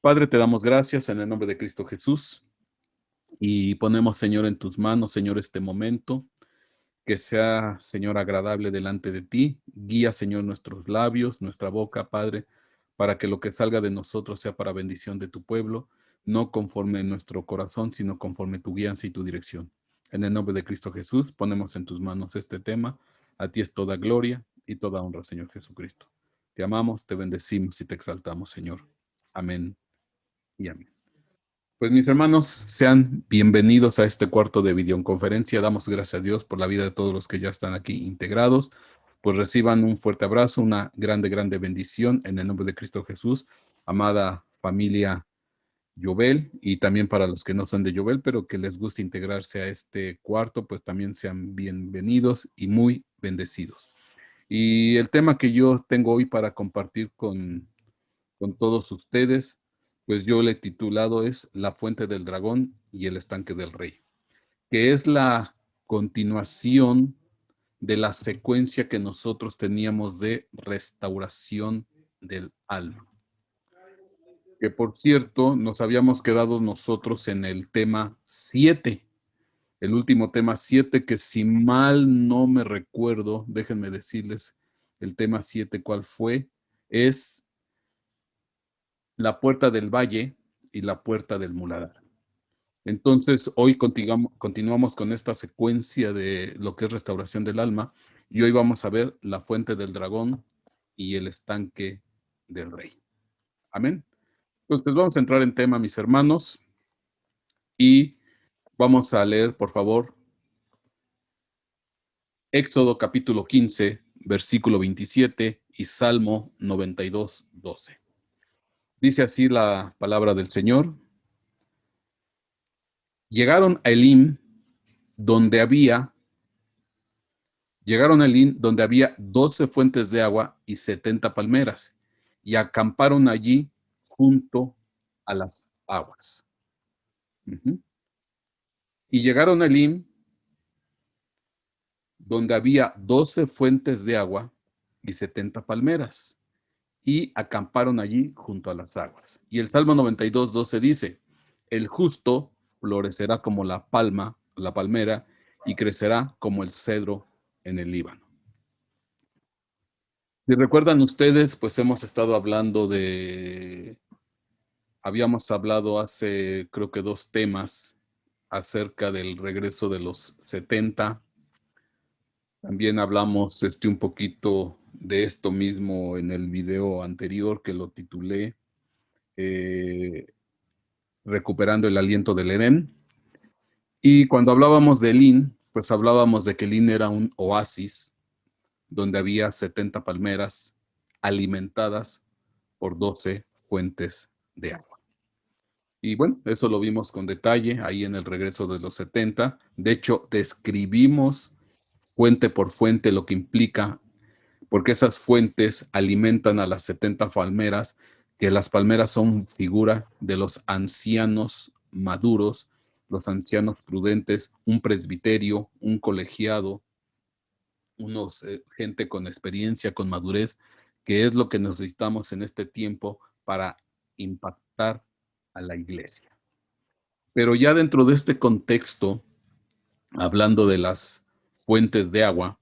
Padre, te damos gracias en el nombre de Cristo Jesús y ponemos, Señor, en tus manos, Señor, este momento, que sea, Señor, agradable delante de ti. Guía, Señor, nuestros labios, nuestra boca, Padre, para que lo que salga de nosotros sea para bendición de tu pueblo, no conforme nuestro corazón, sino conforme tu guianza y tu dirección. En el nombre de Cristo Jesús, ponemos en tus manos este tema. A ti es toda gloria y toda honra, Señor Jesucristo. Te amamos, te bendecimos y te exaltamos, Señor. Amén y amén. Pues mis hermanos, sean bienvenidos a este cuarto de videoconferencia. Damos gracias a Dios por la vida de todos los que ya están aquí integrados. Pues reciban un fuerte abrazo, una grande bendición en el nombre de Cristo Jesús, amada familia Yobel, y también para los que no son de Yobel, pero que les guste integrarse a este cuarto, pues también sean bienvenidos y muy bendecidos. Y el tema que yo tengo hoy para compartir con todos ustedes, pues yo le he titulado es La fuente del dragón y el estanque del rey, que es la continuación de la secuencia que nosotros teníamos de restauración del alma. Que por cierto, nos habíamos quedado nosotros en el tema 7, el último tema 7, que si mal no me recuerdo, déjenme decirles el tema 7 cuál fue, es la puerta del valle y la puerta del muladar. Entonces, hoy continuamos con esta secuencia de lo que es restauración del alma y hoy vamos a ver la fuente del dragón y el estanque del rey. Amén. Entonces, vamos a entrar en tema, mis hermanos, y vamos a leer, por favor, Éxodo capítulo 15, versículo 27 y Salmo 92, 12. Dice así la palabra del Señor. Llegaron a Elim, donde había 12 fuentes de agua y 70 palmeras, y acamparon allí junto a las aguas. Y llegaron a Elim, donde había 12 fuentes de agua y 70 palmeras, y acamparon allí junto a las aguas. Y el Salmo 92, 12 dice, el justo florecerá como la palmera, y crecerá como el cedro en el Líbano. Si recuerdan ustedes, pues hemos estado hablando habíamos hablado hace creo que 2 temas acerca del regreso de los 70. También hablamos un poquito de esto mismo en el video anterior que lo titulé Recuperando el aliento del Edén. Y cuando hablábamos de Elín, pues hablábamos de que Elín era un oasis donde había 70 palmeras alimentadas por 12 fuentes de agua. Y bueno, eso lo vimos con detalle ahí en el regreso de los 70. De hecho, describimos fuente por fuente lo que implica, porque esas fuentes alimentan a las 70 palmeras, que las palmeras son figura de los ancianos maduros, los ancianos prudentes, un presbiterio, un colegiado, gente con experiencia, con madurez, que es lo que necesitamos en este tiempo para impactar a la iglesia. Pero ya dentro de este contexto, hablando de las fuentes de agua,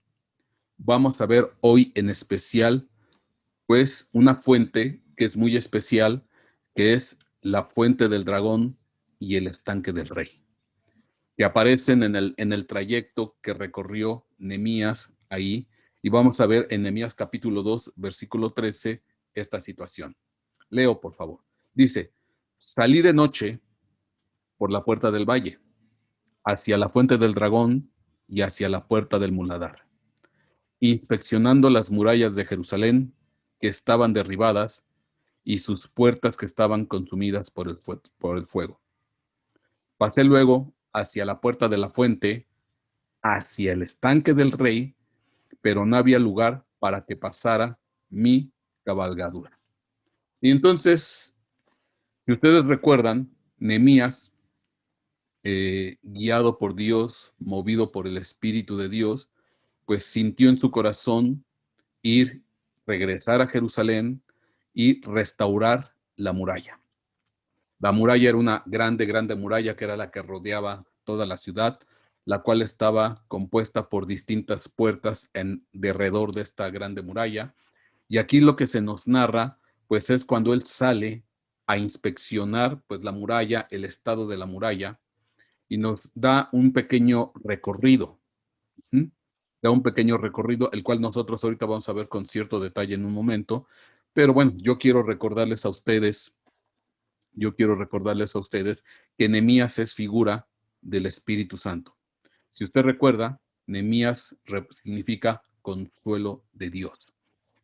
vamos a ver hoy en especial, pues, una fuente que es muy especial, que es la fuente del dragón y el estanque del rey, que aparecen en el trayecto que recorrió Nehemías ahí, y vamos a ver en Nehemías capítulo 2, versículo 13, esta situación. Leo, por favor. Dice, salí de noche por la puerta del valle, hacia la fuente del dragón y hacia la puerta del muladar, inspeccionando las murallas de Jerusalén que estaban derribadas y sus puertas que estaban consumidas por el fuego. Pasé luego hacia la puerta de la fuente, hacia el estanque del rey, pero no había lugar para que pasara mi cabalgadura. Y entonces, si ustedes recuerdan, Nehemías, guiado por Dios, movido por el Espíritu de Dios, pues sintió en su corazón regresar a Jerusalén y restaurar la muralla. La muralla era una grande, grande muralla que era la que rodeaba toda la ciudad, la cual estaba compuesta por distintas puertas en derredor de esta grande muralla. Y aquí lo que se nos narra, pues es cuando él sale a inspeccionar pues la muralla, el estado de la muralla, y nos da un pequeño recorrido. ¿Mm? Da un pequeño recorrido, el cual nosotros ahorita vamos a ver con cierto detalle en un momento. Pero bueno, yo quiero recordarles a ustedes que Nehemías es figura del Espíritu Santo. Si usted recuerda, Nehemías significa consuelo de Dios.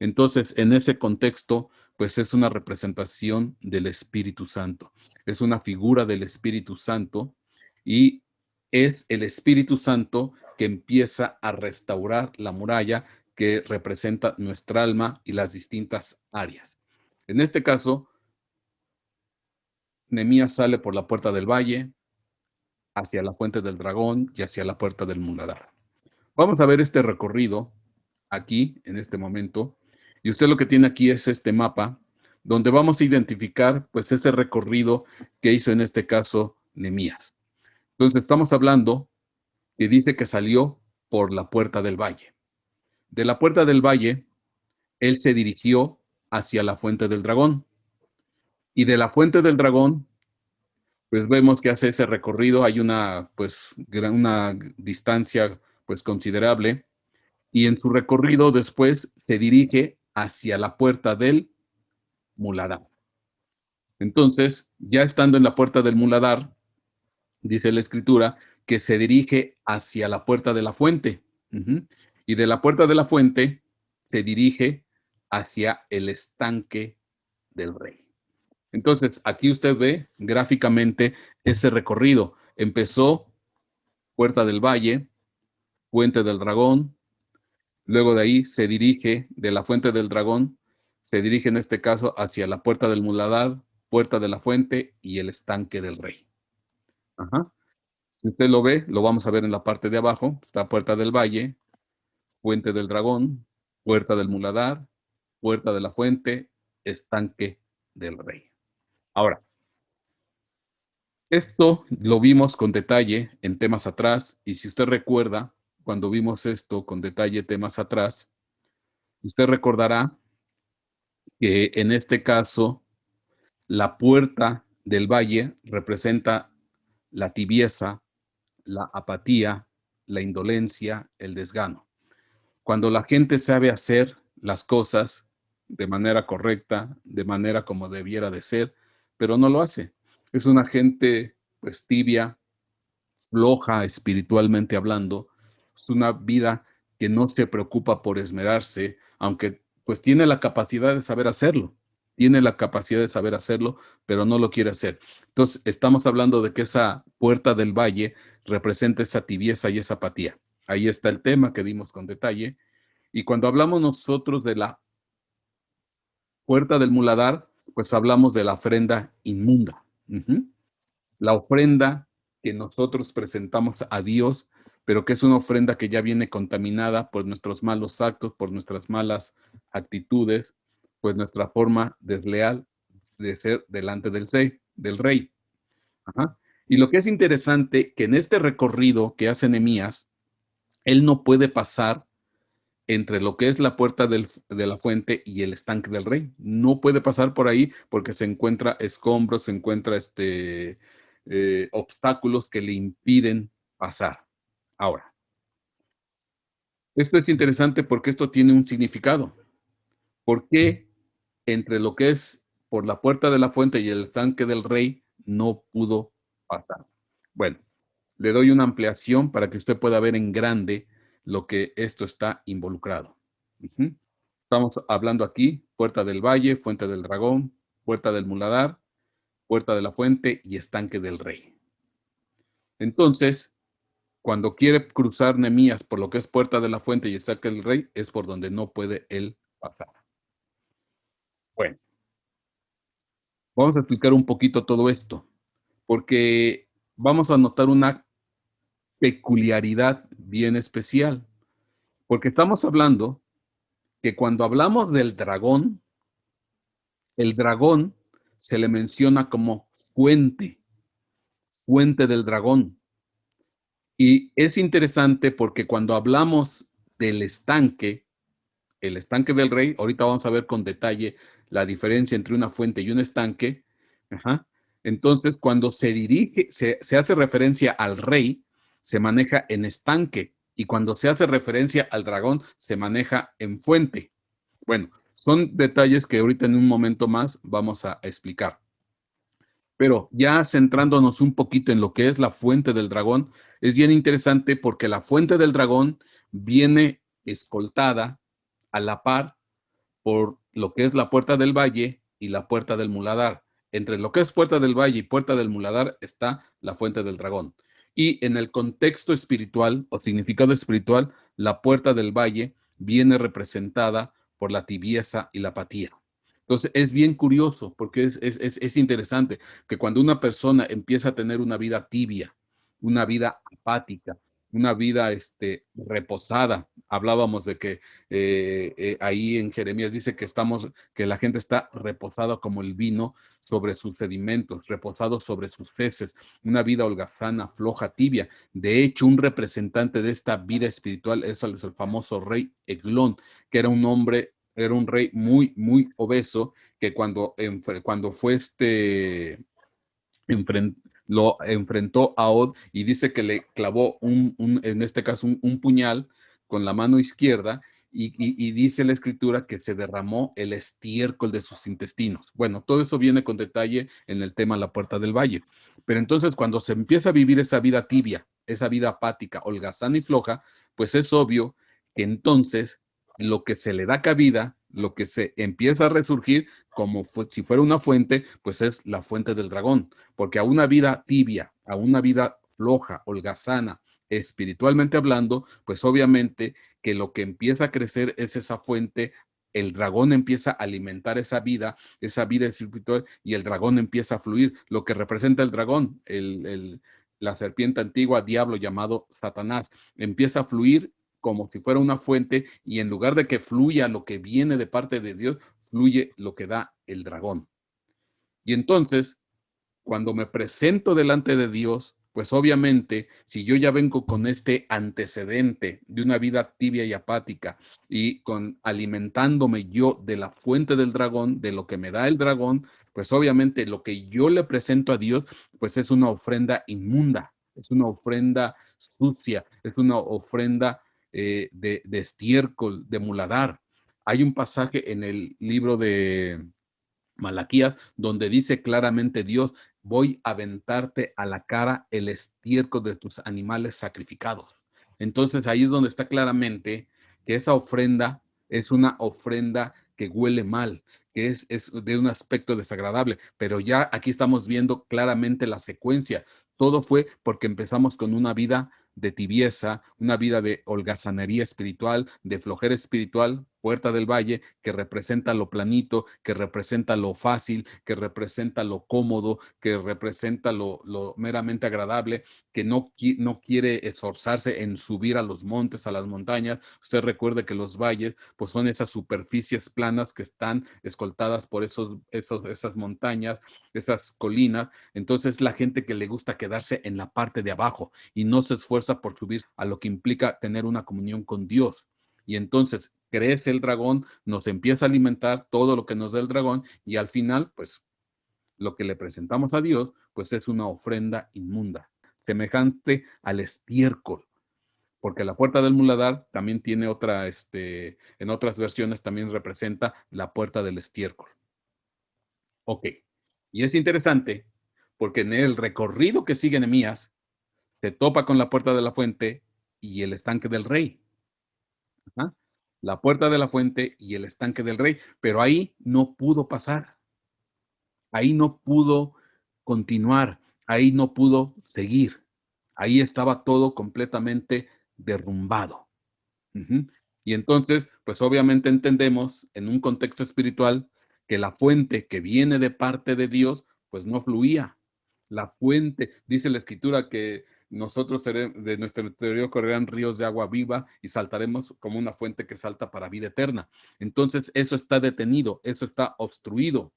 Entonces, en ese contexto, pues es una representación del Espíritu Santo. Es una figura del Espíritu Santo y es el Espíritu Santo que empieza a restaurar la muralla que representa nuestra alma y las distintas áreas. En este caso, Nehemías sale por la puerta del valle, hacia la fuente del dragón y hacia la puerta del muladar. Vamos a ver este recorrido aquí, en este momento, y usted lo que tiene aquí es este mapa, donde vamos a identificar, pues, ese recorrido que hizo en este caso Nehemías. Entonces, estamos hablando que dice que salió por la puerta del valle. De la puerta del valle, él se dirigió hacia la fuente del dragón. Y de la fuente del dragón, pues vemos que hace ese recorrido, hay una, pues, una distancia, pues, considerable, y en su recorrido después se dirige hacia la puerta del muladar. Entonces, ya estando en la puerta del muladar, dice la escritura que se dirige hacia la puerta de la fuente. Y de la puerta de la fuente se dirige hacia el estanque del rey. Entonces, aquí usted ve gráficamente ese recorrido. Empezó Puerta del Valle, Fuente del Dragón, luego de ahí se dirige de la Fuente del Dragón, se dirige en este caso hacia la Puerta del Muladar, Puerta de la Fuente y el Estanque del Rey. Ajá. Si usted lo ve, lo vamos a ver en la parte de abajo. Está Puerta del Valle, Fuente del Dragón, Puerta del Muladar, Puerta de la Fuente, Estanque del Rey. Ahora, esto lo vimos con detalle en temas atrás, y si usted recuerda, cuando vimos esto con detalle temas atrás, usted recordará que en este caso la puerta del valle representa la tibieza, la apatía, la indolencia, el desgano. Cuando la gente sabe hacer las cosas de manera correcta, de manera como debiera de ser, pero no lo hace. Es una gente pues tibia, floja espiritualmente hablando, es una vida que no se preocupa por esmerarse, aunque pues tiene la capacidad de saber hacerlo, tiene la capacidad de saber hacerlo, pero no lo quiere hacer. Entonces, estamos hablando de que esa puerta del valle representa esa tibieza y esa apatía. Ahí está el tema que dimos con detalle. Y cuando hablamos nosotros de la puerta del muladar, pues hablamos de la ofrenda inmunda. La ofrenda que nosotros presentamos a Dios, pero que es una ofrenda que ya viene contaminada por nuestros malos actos, por nuestras malas actitudes, pues nuestra forma desleal de ser delante del rey. Ajá. Y lo que es interesante, que en este recorrido que hace Nehemías, él no puede pasar entre lo que es la puerta de la fuente y el estanque del rey. No puede pasar por ahí porque se encuentra escombros, se encuentra obstáculos que le impiden pasar. Ahora, esto es interesante porque esto tiene un significado. ¿Por qué entre lo que es por la puerta de la fuente y el estanque del rey no pudo pasar? Bueno, le doy una ampliación para que usted pueda ver en grande lo que esto está involucrado. Estamos hablando aquí, Puerta del Valle, Fuente del Dragón, Puerta del Muladar, Puerta de la Fuente y Estanque del Rey. Entonces, cuando quiere cruzar Nehemías por lo que es Puerta de la Fuente y Estanque del Rey, es por donde no puede él pasar. Bueno, vamos a explicar un poquito todo esto, porque vamos a notar una peculiaridad bien especial, porque estamos hablando que cuando hablamos del dragón, el dragón se le menciona como fuente, fuente del dragón. Y es interesante porque cuando hablamos del estanque, el estanque del rey, ahorita vamos a ver con detalle la diferencia entre una fuente y un estanque. Ajá. Entonces, cuando se dirige, se hace referencia al rey, se maneja en estanque. Y cuando se hace referencia al dragón, se maneja en fuente. Bueno, son detalles que ahorita en un momento más vamos a explicar. Pero ya centrándonos un poquito en lo que es la fuente del dragón, es bien interesante porque la fuente del dragón viene escoltada a la par por lo que es la Puerta del Valle y la Puerta del Muladar. Entre lo que es Puerta del Valle y Puerta del Muladar está la Fuente del Dragón. Y en el contexto espiritual o significado espiritual, la Puerta del Valle viene representada por la tibieza y la apatía. Entonces es bien curioso porque es interesante que cuando una persona empieza a tener una vida tibia, una vida apática, una vida reposada, hablábamos de que ahí en Jeremías dice que la gente está reposada como el vino sobre sus sedimentos, reposado sobre sus feces, una vida holgazana, floja, tibia. De hecho, un representante de esta vida espiritual es el famoso rey Eglón, que era un hombre, era un rey muy, muy obeso, que cuando fue lo enfrentó a Od y dice que le clavó en este caso, un puñal con la mano izquierda y dice la escritura que se derramó el estiércol de sus intestinos. Bueno, todo eso viene con detalle en el tema La Puerta del Valle. Pero entonces cuando se empieza a vivir esa vida tibia, esa vida apática, holgazana y floja, pues es obvio que entonces lo que se le da cabida, lo que se empieza a resurgir como si fuera una fuente, pues es la fuente del dragón, porque a una vida tibia, a una vida floja, holgazana, espiritualmente hablando, pues obviamente que lo que empieza a crecer es esa fuente, el dragón empieza a alimentar esa vida espiritual y el dragón empieza a fluir, lo que representa el dragón, la serpiente antigua, diablo llamado Satanás, empieza a fluir como si fuera una fuente y en lugar de que fluya lo que viene de parte de Dios, fluye lo que da el dragón. Y entonces, cuando me presento delante de Dios, pues obviamente, si yo ya vengo con este antecedente de una vida tibia y apática y con alimentándome yo de la fuente del dragón, de lo que me da el dragón, pues obviamente lo que yo le presento a Dios, pues es una ofrenda inmunda, es una ofrenda sucia, es una ofrenda de estiércol, de muladar. Hay un pasaje en el libro de Malaquías, donde dice claramente Dios, voy a aventarte a la cara el estiércol de tus animales sacrificados. Entonces ahí es donde está claramente que esa ofrenda es una ofrenda que huele mal, que es de un aspecto desagradable, pero ya aquí estamos viendo claramente la secuencia. Todo fue porque empezamos con una vida de tibieza, una vida de holgazanería espiritual, de flojera espiritual, Puerta del Valle, que representa lo planito, que representa lo fácil, que representa lo cómodo, que representa lo meramente agradable, que no quiere esforzarse en subir a los montes, a las montañas. Usted recuerde que los valles pues son esas superficies planas que están escoltadas por esas montañas, esas colinas. Entonces la gente que le gusta quedarse en la parte de abajo y no se esfuerza por subir a lo que implica tener una comunión con Dios. Y entonces crece el dragón, nos empieza a alimentar todo lo que nos da el dragón y al final, pues lo que le presentamos a Dios, pues es una ofrenda inmunda, semejante al estiércol, porque la puerta del muladar también tiene otra, en otras versiones también representa la puerta del estiércol. Ok, y es interesante porque en el recorrido que sigue Nehemías, se topa con la puerta de la fuente y el estanque del rey. Ajá. La puerta de la fuente y el estanque del rey, pero ahí no pudo pasar, ahí no pudo continuar, ahí no pudo seguir, ahí estaba todo completamente derrumbado. Ujú. Y entonces, pues obviamente entendemos en un contexto espiritual que la fuente que viene de parte de Dios, pues no fluía. La fuente, dice la escritura que nosotros de nuestro interior correrán ríos de agua viva y saltaremos como una fuente que salta para vida eterna. Entonces, eso está detenido, eso está obstruido.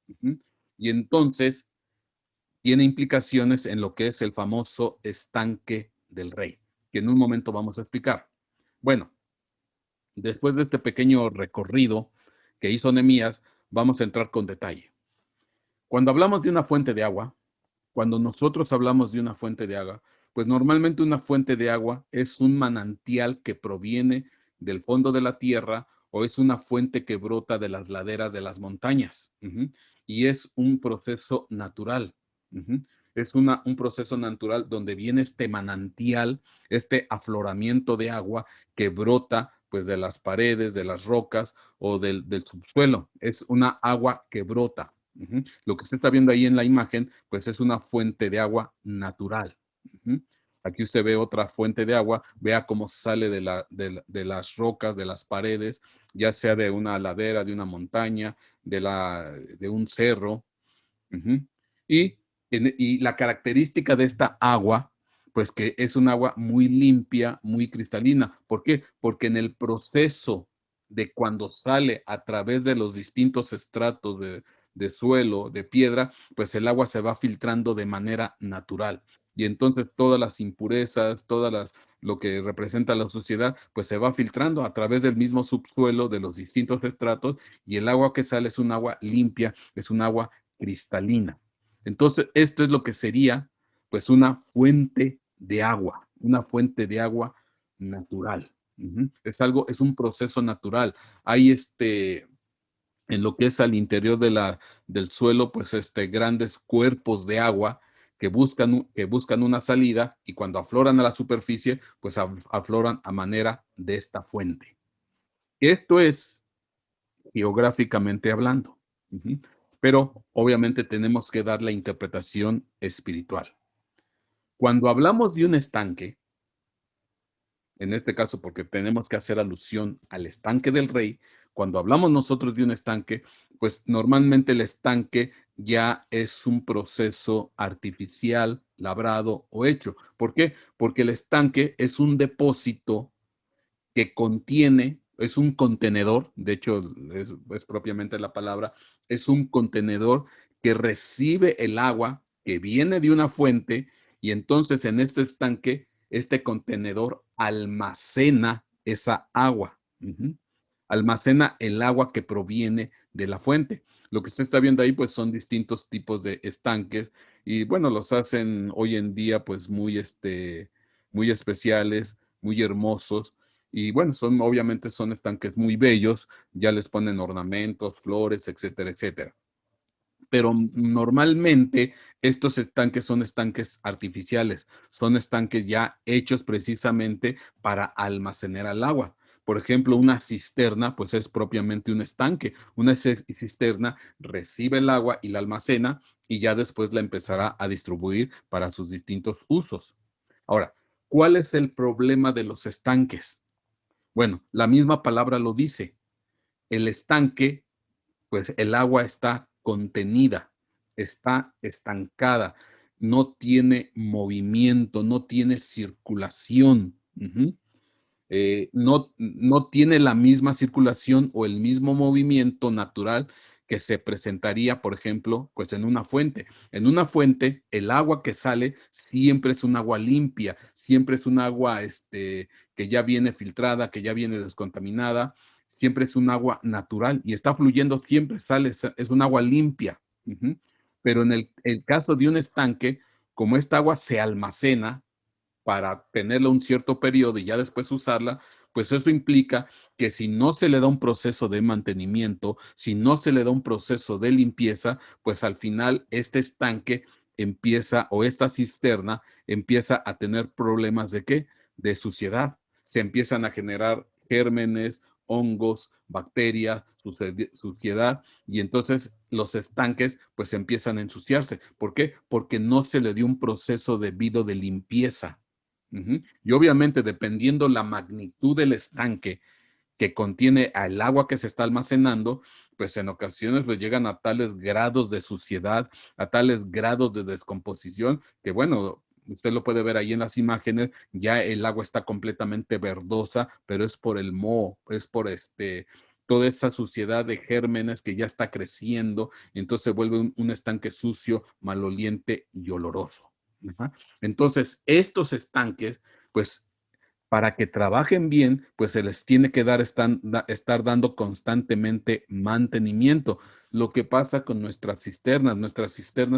Ujú. Y entonces tiene implicaciones en lo que es el famoso estanque del rey, que en un momento vamos a explicar. Bueno, después de este pequeño recorrido que hizo Nehemías, vamos a entrar con detalle. Cuando hablamos de una fuente de agua, cuando nosotros hablamos de una fuente de agua, pues normalmente una fuente de agua es un manantial que proviene del fondo de la tierra o es una fuente que brota de las laderas de las montañas. Y es un proceso natural. Es un proceso natural donde viene este manantial, este afloramiento de agua que brota pues de las paredes, de las rocas o del subsuelo. Es una agua que brota. Lo que usted está viendo ahí en la imagen, pues es una fuente de agua natural. Aquí usted ve otra fuente de agua, vea cómo sale de las rocas, de las paredes, ya sea de una ladera, de una montaña, de un cerro. Y, y la característica de esta agua, pues que es un agua muy limpia, muy cristalina. ¿Por qué? Porque en el proceso de cuando sale a través de los distintos estratos de suelo, de piedra, pues el agua se va filtrando de manera natural. Y entonces todas las impurezas, lo que representa la suciedad, pues se va filtrando a través del mismo subsuelo de los distintos estratos y el agua que sale es un agua limpia, es un agua cristalina. Entonces, esto es lo que sería, pues, una fuente de agua natural. Es un proceso natural. Hay en lo que es al interior del suelo, pues grandes cuerpos de agua que buscan una salida y cuando afloran a la superficie, pues afloran a manera de esta fuente. Esto es geográficamente hablando. Pero obviamente tenemos que dar la interpretación espiritual. Cuando hablamos de un estanque, en este caso porque tenemos que hacer alusión al estanque del rey, cuando hablamos nosotros de un estanque, pues normalmente el estanque ya es un proceso artificial, labrado o hecho. ¿Por qué? Porque el estanque es un depósito que contiene, es un contenedor, de hecho es propiamente la palabra, es un contenedor que recibe el agua que viene de una fuente y entonces en este estanque, este contenedor almacena esa agua. Almacena el agua que proviene de la fuente. Lo que usted está viendo ahí, pues son distintos tipos de estanques y bueno, los hacen hoy en día pues muy especiales, muy hermosos y bueno, obviamente son estanques muy bellos, ya les ponen ornamentos, flores, etcétera, etcétera. Pero normalmente estos estanques son estanques artificiales, son estanques ya hechos precisamente para almacenar el agua. Por ejemplo, una cisterna, pues es propiamente un estanque. Una cisterna recibe el agua y la almacena y ya después la empezará a distribuir para sus distintos usos. Ahora, ¿cuál es el problema de los estanques? Bueno, la misma palabra lo dice. El estanque, pues el agua está contenida, está estancada, no tiene movimiento, no tiene circulación. No tiene la misma circulación o el mismo movimiento natural que se presentaría, por ejemplo, pues en una fuente. En una fuente, el agua que sale siempre es un agua limpia, siempre es un agua que ya viene filtrada, que ya viene descontaminada, siempre es un agua natural y está fluyendo, siempre sale, es un agua limpia. Pero en el caso de un estanque, como esta agua se almacena, para tenerla un cierto periodo y ya después usarla, pues eso implica que si no se le da un proceso de mantenimiento, si no se le da un proceso de limpieza, pues al final este estanque empieza o esta cisterna empieza a tener problemas de qué? De suciedad. Se empiezan a generar gérmenes, hongos, bacterias, suciedad y entonces los estanques pues empiezan a ensuciarse. ¿Por qué? Porque no se le dio un proceso debido de limpieza. Y obviamente, dependiendo la magnitud del estanque que contiene el agua que se está almacenando, pues en ocasiones pues llegan a tales grados de suciedad, a tales grados de descomposición, que bueno, usted lo puede ver ahí en las imágenes, ya el agua está completamente verdosa, pero es por el moho, es por toda esa suciedad de gérmenes que ya está creciendo, entonces se vuelve un estanque sucio, maloliente y oloroso. Ajá. Entonces, estos estanques, pues para que trabajen bien, pues se les tiene que estar dando constantemente mantenimiento. Lo que pasa con nuestras cisternas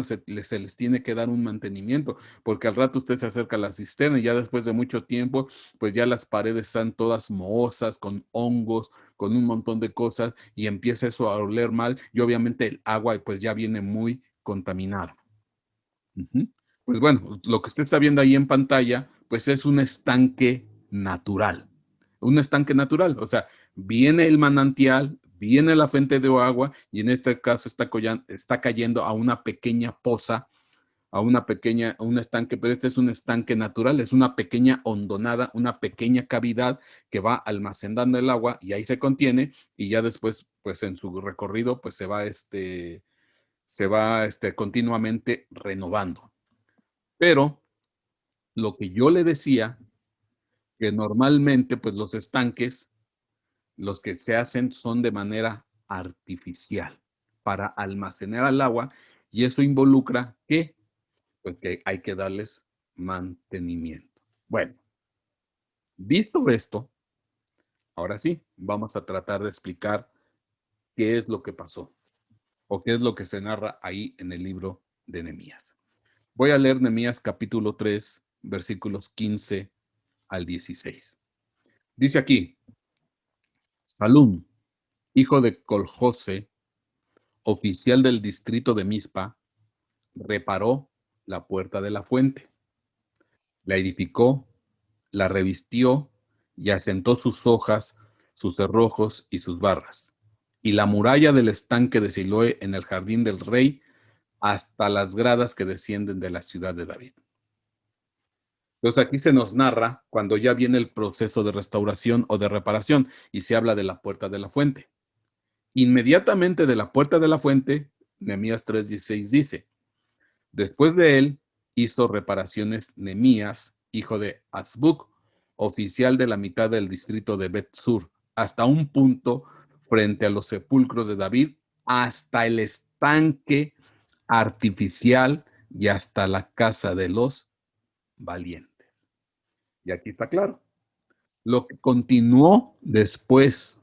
se les tiene que dar un mantenimiento, porque al rato usted se acerca a la cisterna y ya después de mucho tiempo, pues ya las paredes están todas mohosas, con hongos, con un montón de cosas, y empieza eso a oler mal, y obviamente el agua pues ya viene muy contaminada. Ujú. Pues bueno, lo que usted está viendo ahí en pantalla, pues es un estanque natural. Un estanque natural, o sea, viene el manantial, viene la fuente de agua y en este caso está cayendo a una pequeña poza, a un estanque, pero este es un estanque natural, es una pequeña hondonada, una pequeña cavidad que va almacenando el agua y ahí se contiene y ya después, pues en su recorrido, pues se va continuamente renovando. Pero lo que yo le decía, que normalmente pues los estanques, los que se hacen son de manera artificial para almacenar el agua y eso involucra que, pues que hay que darles mantenimiento. Bueno, visto esto, ahora sí, vamos a tratar de explicar qué es lo que pasó o qué es lo que se narra ahí en el libro de Nehemías. Voy a leer Nehemías capítulo 3, versículos 15 al 16. Dice aquí, Salum, hijo de Coljose, oficial del distrito de Mizpa, reparó la puerta de la fuente, la edificó, la revistió y asentó sus hojas, sus cerrojos y sus barras, y la muralla del estanque de Siloé en el jardín del rey, hasta las gradas que descienden de la ciudad de David. Entonces aquí se nos narra cuando ya viene el proceso de restauración o de reparación y se habla de la puerta de la fuente. Inmediatamente de la puerta de la fuente, Nehemías 3:16 dice, después de él hizo reparaciones Nehemías, hijo de Azbuc, oficial de la mitad del distrito de Bet-Sur, hasta un punto frente a los sepulcros de David, hasta el estanque artificial y hasta la casa de los valientes. Y aquí está claro. Lo que continuó después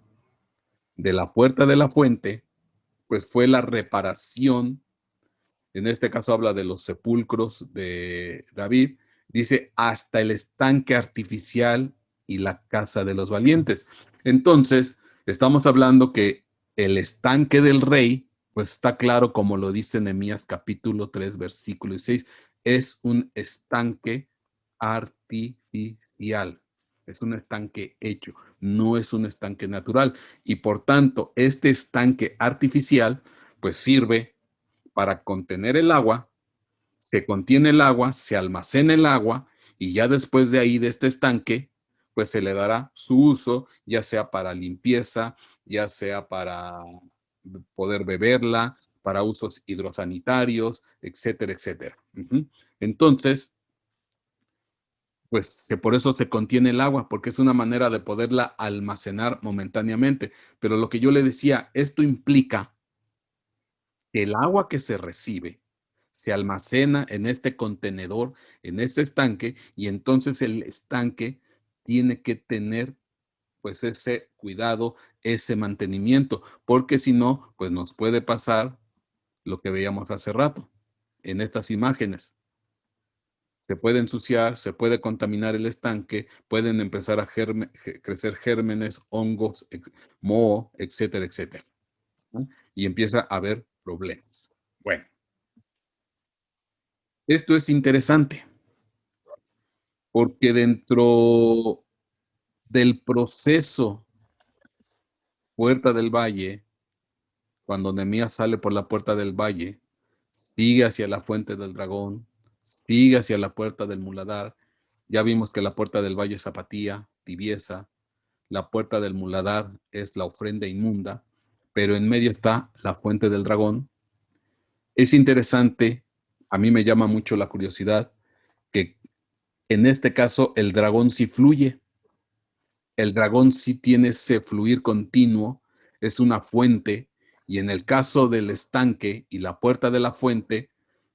de la puerta de la fuente, pues fue la reparación. En este caso habla de los sepulcros de David. Dice, hasta el estanque artificial y la casa de los valientes. Entonces, estamos hablando que el estanque del rey, pues está claro como lo dice Nehemías capítulo 3, versículo 6, es un estanque artificial. Es un estanque hecho, no es un estanque natural. Y por tanto, este estanque artificial, pues sirve para contener el agua, se contiene el agua, se almacena el agua y ya después de ahí, de este estanque, pues se le dará su uso, ya sea para limpieza, ya sea para poder beberla, para usos hidrosanitarios, etcétera, etcétera. Entonces, pues por eso se contiene el agua, porque es una manera de poderla almacenar momentáneamente. Pero lo que yo le decía, esto implica que el agua que se recibe se almacena en este contenedor, en este estanque, y entonces el estanque tiene que tener pues ese cuidado, ese mantenimiento, porque si no, pues nos puede pasar lo que veíamos hace rato en estas imágenes. Se puede ensuciar, se puede contaminar el estanque, pueden empezar a crecer gérmenes, hongos, moho, etcétera, etcétera, ¿no? Y empieza a haber problemas. Bueno, esto es interesante porque dentro del proceso Puerta del Valle, cuando Nehemías sale por la Puerta del Valle, sigue hacia la Fuente del Dragón, sigue hacia la Puerta del Muladar. Ya vimos que la Puerta del Valle es apatía, tibieza. La Puerta del Muladar es la ofrenda inmunda, pero en medio está la Fuente del Dragón. Es interesante, a mí me llama mucho la curiosidad, que en este caso el dragón sí fluye, el dragón sí tiene ese fluir continuo, es una fuente, y en el caso del estanque y la puerta de la fuente,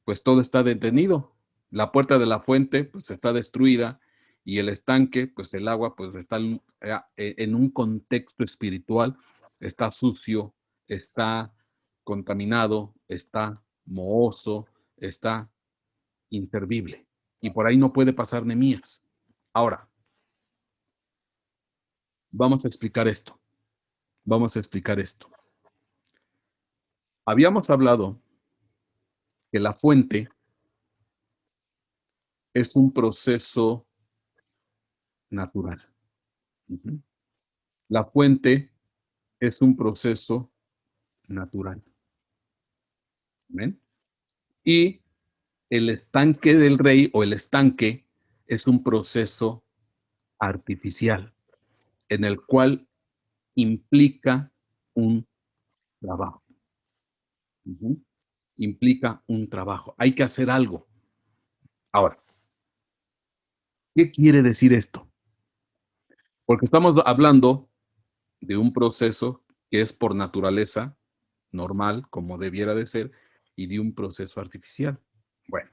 pues todo está detenido. La puerta de la fuente pues está destruida y el estanque, pues el agua pues está en un contexto espiritual, está sucio, está contaminado, está mohoso, está inservible. Y por ahí no puede pasar Nehemías. Ahora, vamos a explicar esto. Vamos a explicar esto. Habíamos hablado que la fuente es un proceso natural. Ujú. La fuente es un proceso natural. ¿Ven? Y el estanque del rey o el estanque es un proceso artificial en el cual implica un trabajo. Ujú. Implica un trabajo. Hay que hacer algo. Ahora, ¿qué quiere decir esto? Porque estamos hablando de un proceso que es por naturaleza normal, como debiera de ser, y de un proceso artificial. Bueno,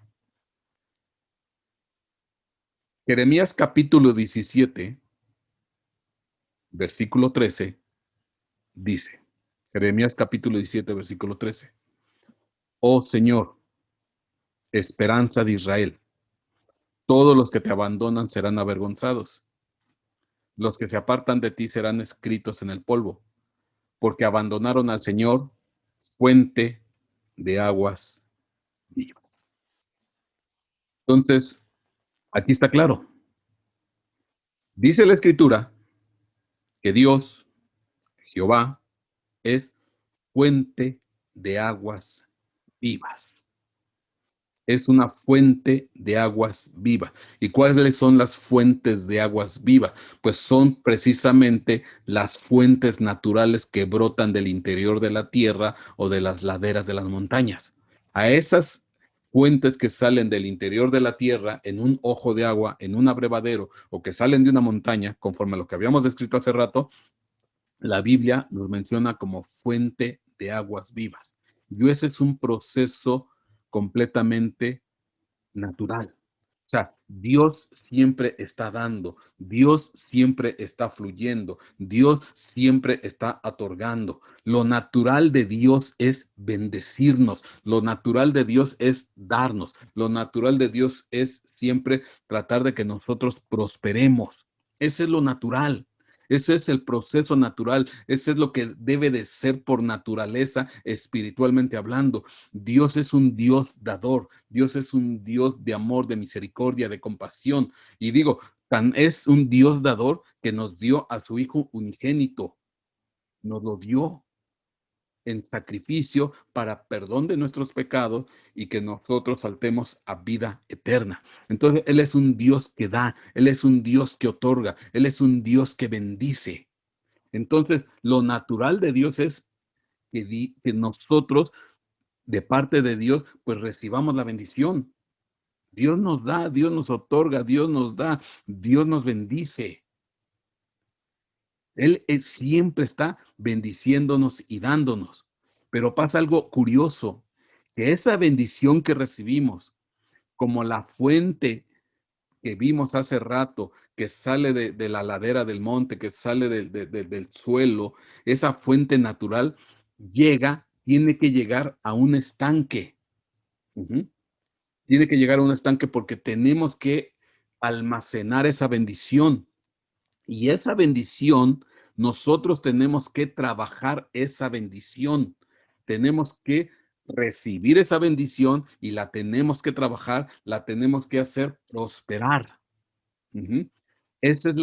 Jeremías capítulo 17, versículo 13, dice, Jeremías capítulo 17, versículo 13, oh Señor, esperanza de Israel, todos los que te abandonan serán avergonzados, los que se apartan de ti serán escritos en el polvo, porque abandonaron al Señor, fuente de aguas vivas. Entonces, aquí está claro. Dice la Escritura que Dios, Jehová, es fuente de aguas vivas. Es una fuente de aguas vivas. ¿Y cuáles son las fuentes de aguas vivas? Pues son precisamente las fuentes naturales que brotan del interior de la tierra o de las laderas de las montañas. A esas fuentes que salen del interior de la tierra en un ojo de agua, en un abrevadero, o que salen de una montaña, conforme a lo que habíamos descrito hace rato, la Biblia nos menciona como fuente de aguas vivas. Y ese es un proceso completamente natural. O sea, Dios siempre está dando, Dios siempre está fluyendo, Dios siempre está otorgando. Lo natural de Dios es bendecirnos, lo natural de Dios es darnos, lo natural de Dios es siempre tratar de que nosotros prosperemos. Ese es lo natural. Ese es el proceso natural, ese es lo que debe de ser por naturaleza espiritualmente hablando. Dios es un Dios dador, Dios es un Dios de amor, de misericordia, de compasión. Y digo, tan es un Dios dador que nos dio a su Hijo unigénito, nos lo dio en sacrificio para perdón de nuestros pecados y que nosotros saltemos a vida eterna. Entonces, Él es un Dios que da, Él es un Dios que otorga, Él es un Dios que bendice. Entonces, lo natural de Dios es que nosotros, de parte de Dios, pues recibamos la bendición. Dios nos da, Dios nos otorga, Dios nos da, Dios nos bendice. Él siempre está bendiciéndonos y dándonos. Pero pasa algo curioso, que esa bendición que recibimos, como la fuente que vimos hace rato, que sale de la ladera del monte, que sale del suelo, esa fuente natural tiene que llegar a un estanque. Ujú. Tiene que llegar a un estanque porque tenemos que almacenar esa bendición. Y esa bendición, nosotros tenemos que trabajar esa bendición. Tenemos que recibir esa bendición y la tenemos que trabajar, la tenemos que hacer prosperar. Ujú. Esa es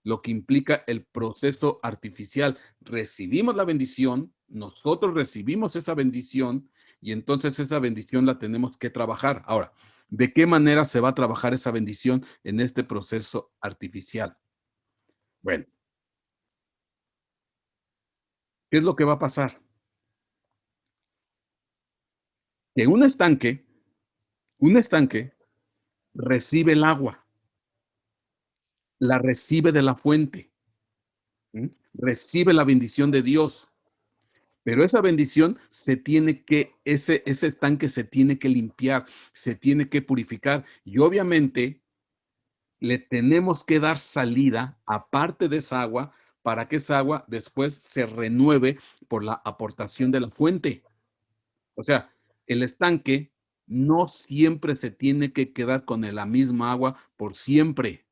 lo que implica el proceso artificial. Recibimos la bendición, nosotros recibimos esa bendición y entonces esa bendición la tenemos que trabajar. Ahora, ¿de qué manera se va a trabajar esa bendición en este proceso artificial? Bueno, ¿qué es lo que va a pasar? Que un estanque recibe el agua, la recibe de la fuente, ¿Mm? Recibe la bendición de Dios. Pero esa bendición se tiene que, ese estanque se tiene que limpiar, se tiene que purificar. Y obviamente le tenemos que dar salida, aparte de esa agua, para que esa agua después se renueve por la aportación de la fuente. O sea, el estanque no siempre se tiene que quedar con la misma agua por siempre.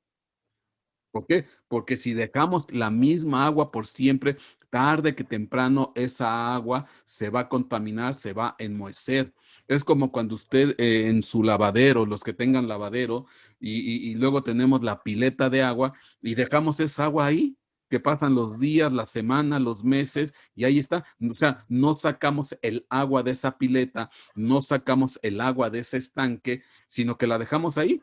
¿Por qué? Porque si dejamos la misma agua por siempre, tarde que temprano esa agua se va a contaminar, se va a enmohecer. Es como cuando usted en su lavadero, los que tengan lavadero, y luego tenemos la pileta de agua y dejamos esa agua ahí, que pasan los días, la semana, los meses, y ahí está. O sea, no sacamos el agua de esa pileta, no sacamos el agua de ese estanque, sino que la dejamos ahí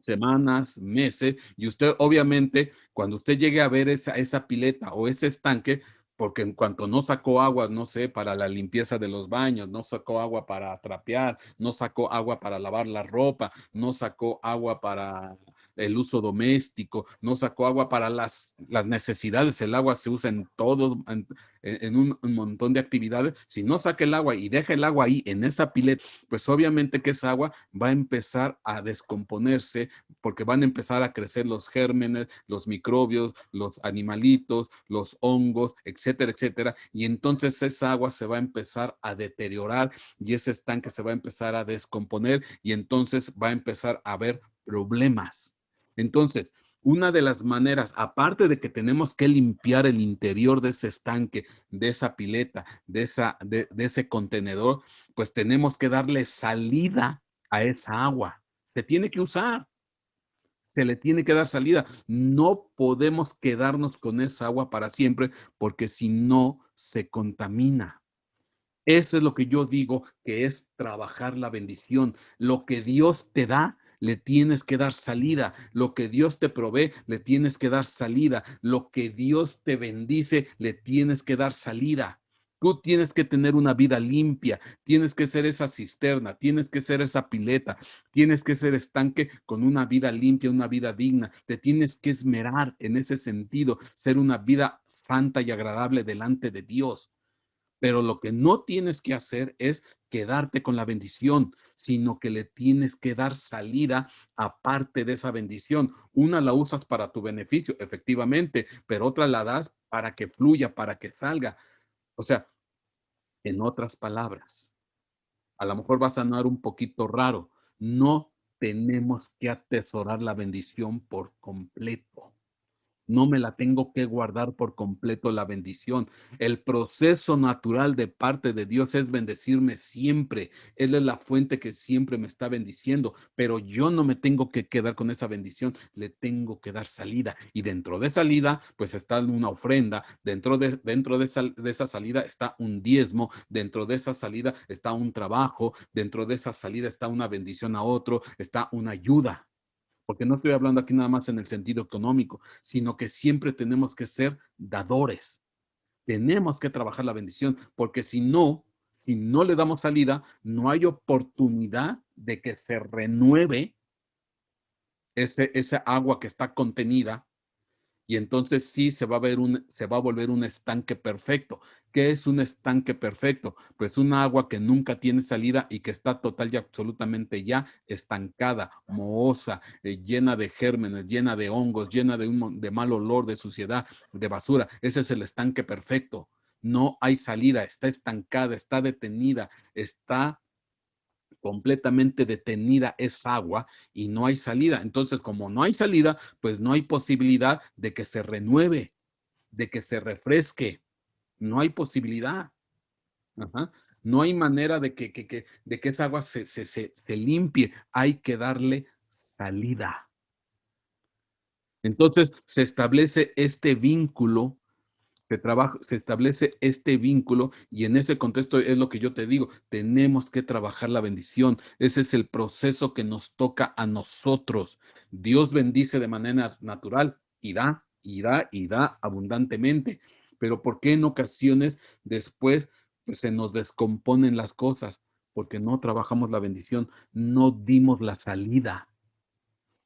semanas, meses, y usted obviamente, cuando usted llegue a ver esa pileta o ese estanque, porque en cuanto no sacó agua, no sé, para la limpieza de los baños, no sacó agua para trapear, no sacó agua para lavar la ropa, no sacó agua para el uso doméstico, no sacó agua para las necesidades, el agua se usa en todos, en un montón de actividades. Si no saca el agua y deja el agua ahí en esa pileta, pues obviamente que esa agua va a empezar a descomponerse porque van a empezar a crecer los gérmenes, los microbios, los animalitos, los hongos, etcétera, etcétera. Y entonces esa agua se va a empezar a deteriorar y ese estanque se va a empezar a descomponer y entonces va a empezar a haber problemas. Entonces, una de las maneras, aparte de que tenemos que limpiar el interior de ese estanque, de esa pileta, de ese contenedor, pues tenemos que darle salida a esa agua. Se tiene que usar, se le tiene que dar salida. No podemos quedarnos con esa agua para siempre porque si no se contamina. Eso es lo que yo digo que es trabajar la bendición. Lo que Dios te da, le tienes que dar salida. Lo que Dios te provee, le tienes que dar salida. Lo que Dios te bendice, le tienes que dar salida. Tú tienes que tener una vida limpia, tienes que ser esa cisterna, tienes que ser esa pileta, tienes que ser estanque con una vida limpia, una vida digna. Te tienes que esmerar en ese sentido, ser una vida santa y agradable delante de Dios. Pero lo que no tienes que hacer es quedarte con la bendición, sino que le tienes que dar salida aparte de esa bendición. Una la usas para tu beneficio, efectivamente, pero otra la das para que fluya, para que salga. O sea, en otras palabras, a lo mejor va a sonar un poquito raro. No tenemos que atesorar la bendición por completo. No me la tengo que guardar por completo la bendición. El proceso natural de parte de Dios es bendecirme siempre. Él es la fuente que siempre me está bendiciendo, pero yo no me tengo que quedar con esa bendición, le tengo que dar salida. Y dentro de salida, pues está una ofrenda, dentro de esa salida está un diezmo, dentro de esa salida está un trabajo, dentro de esa salida está una bendición a otro, está una ayuda. Porque no estoy hablando aquí nada más en el sentido económico, sino que siempre tenemos que ser dadores. Tenemos que trabajar la bendición, porque si no le damos salida, no hay oportunidad de que se renueve esa agua que está contenida y entonces sí se va a volver un estanque perfecto. ¿Qué es un estanque perfecto? Pues un agua que nunca tiene salida y que está total y absolutamente ya estancada, mohosa, llena de gérmenes, llena de hongos, llena de mal olor, de suciedad, de basura. Ese es el estanque perfecto. No hay salida, está estancada, está detenida, está completamente detenida esa agua y no hay salida. Entonces, como no hay salida, pues no hay posibilidad de que se renueve, de que se refresque. No hay posibilidad. Ajá. No hay manera de que esa agua se limpie. Hay que darle salida. Entonces, se establece este vínculo se establece este vínculo y en ese contexto es lo que yo te digo, tenemos que trabajar la bendición. Ese es el proceso que nos toca a nosotros. Dios bendice de manera natural y da, y da, y da abundantemente. Pero ¿por qué en ocasiones después pues, se nos descomponen las cosas? Porque no trabajamos la bendición, no dimos la salida,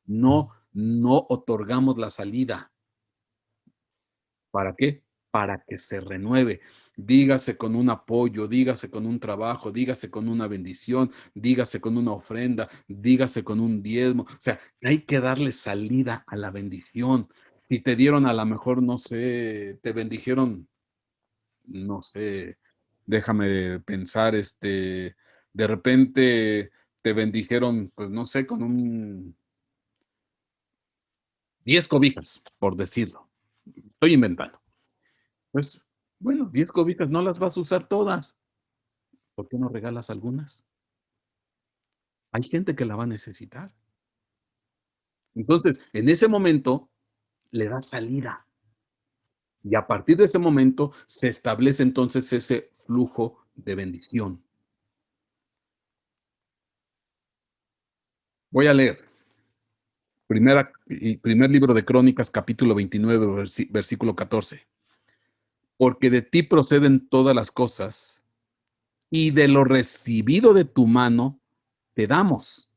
no otorgamos la salida. ¿Para qué? Para que se renueve. Dígase con un apoyo, dígase con un trabajo, dígase con una bendición, dígase con una ofrenda, dígase con un diezmo. O sea, hay que darle salida a la bendición. Si te dieron a lo mejor, no sé, te bendijeron, no sé, déjame pensar, de repente te bendijeron, pues no sé, con un 10 cobijas, por decirlo. Estoy inventando. Pues, bueno, 10 cobijas no las vas a usar todas. ¿Por qué no regalas algunas? Hay gente que la va a necesitar. Entonces, en ese momento le das salida y a partir de ese momento se establece entonces ese flujo de bendición. Voy a leer primer libro de Crónicas, capítulo 29, versículo 14. Porque de ti proceden todas las cosas y de lo recibido de tu mano te damos.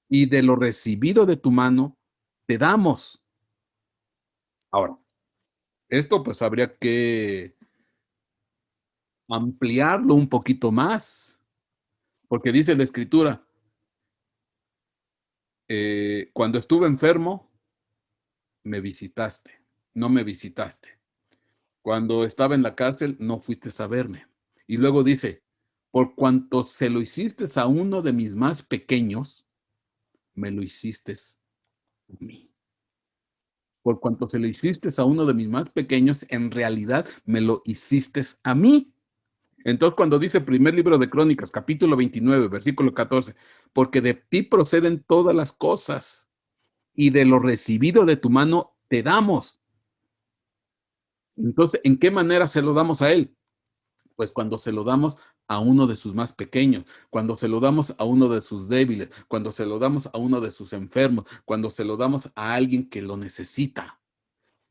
Y de lo recibido de tu mano te damos. Ahora, esto pues habría que ampliarlo un poquito más, porque dice la escritura, cuando estuve enfermo, me visitaste, no me visitaste. Cuando estaba en la cárcel, no fuiste a verme. Y luego dice, por cuanto se lo hiciste a uno de mis más pequeños, me lo hiciste a mí. Por cuanto se lo hiciste a uno de mis más pequeños, en realidad me lo hiciste a mí. Entonces, cuando dice primer libro de Crónicas, capítulo 29, versículo 14, porque de ti proceden todas las cosas y de lo recibido de tu mano te damos. Entonces, ¿en qué manera se lo damos a él? Pues cuando se lo damos a uno de sus más pequeños, cuando se lo damos a uno de sus débiles, cuando se lo damos a uno de sus enfermos, cuando se lo damos a alguien que lo necesita.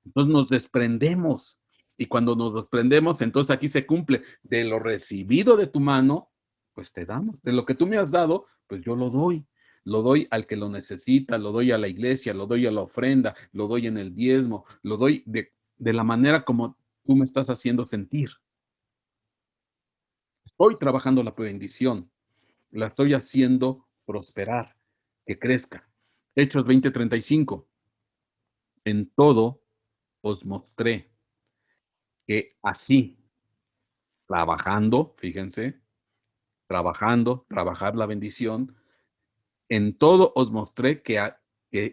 Entonces nos desprendemos. Y cuando nos desprendemos, entonces aquí se cumple. De lo recibido de tu mano, pues te damos. De lo que tú me has dado, pues yo lo doy. Lo doy al que lo necesita, lo doy a la iglesia, lo doy a la ofrenda, lo doy en el diezmo, lo doy de la manera como tú me estás haciendo sentir. Estoy trabajando la bendición, la estoy haciendo prosperar, que crezca. Hechos 20:35. En todo os mostré que así, trabajando, fíjense, trabajar la bendición, en todo os mostré que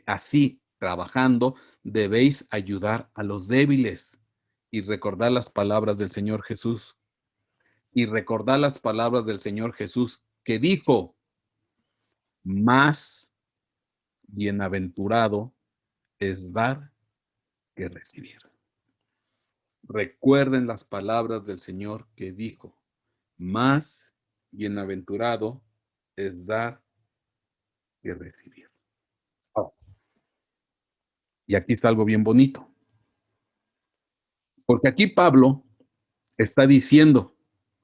así, trabajando, debéis ayudar a los débiles y recordar las palabras del Señor Jesús. Y recordar las palabras del Señor Jesús que dijo, más bienaventurado es dar que recibir. Recuerden las palabras del Señor que dijo, más bienaventurado es dar que recibir. Oh, y aquí está algo bien bonito, porque aquí Pablo está diciendo,